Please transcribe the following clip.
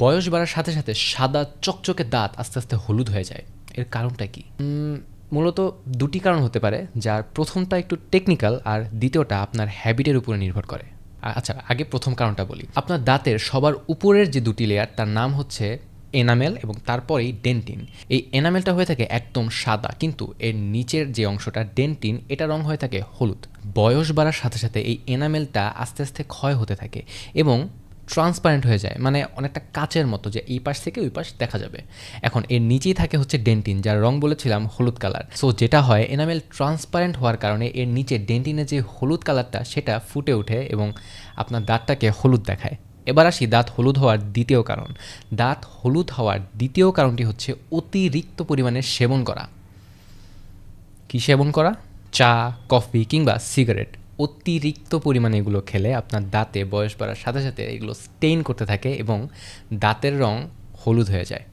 বয়স বাড়ার সাথে সাথে সাদা চকচকে দাঁত আস্তে আস্তে হলুদ হয়ে যায়, এর কারণটা কি? মূলত দুটি কারণ হতে পারে, যার প্রথমটা একটু টেকনিক্যাল আর দ্বিতীয়টা আপনার হ্যাবিটের উপরে নির্ভর করে। আচ্ছা, আগে প্রথম কারণটা বলি। আপনার দাঁতের সবার উপরের যে দুটি লেয়ার তার নাম হচ্ছে এনামেল এবং তারপরেই ডেন্টিন। এই এনামেলটা হয়ে থাকে একদম সাদা, কিন্তু এর নিচের যে অংশটা ডেন্টিন, এটা রং হয়ে থাকে হলুদ। বয়স বাড়ার সাথে সাথে এই এনামেলটা আস্তে আস্তে ক্ষয় হতে থাকে এবং ট্রান্সপারেন্ট হয়ে যায়, মানে অনেকটা কাচের মতো, যে এই পাশ থেকে ওই পাশ দেখা যাবে। এখন এর নিচেই থাকে হচ্ছে ডেন্টিন, যার রং বলেছিলাম হলুদ কালার। সো যেটা হয়, এনামেল ট্রান্সপারেন্ট হওয়ার কারণে এর নিচে ডেন্টিনের যে হলুদ কালারটা সেটা ফুটে ওঠে এবং আপনার দাঁতটাকে হলুদ দেখায়। এবার আসি দাঁত হলুদ হওয়ার দ্বিতীয় কারণ। দাঁত হলুদ হওয়ার দ্বিতীয় কারণটি হচ্ছে অতিরিক্ত পরিমাণে সেবন করা। কী সেবন করা? চা, কফি কিংবা সিগারেট। অতিরিক্ত পরিমাণে এগুলো খেলে আপনার দাঁতে বয়স বাড়ার সাথে সাথে এগুলো স্টেইন করতে থাকে এবং দাঁতের রং হলুদ হয়ে যায়।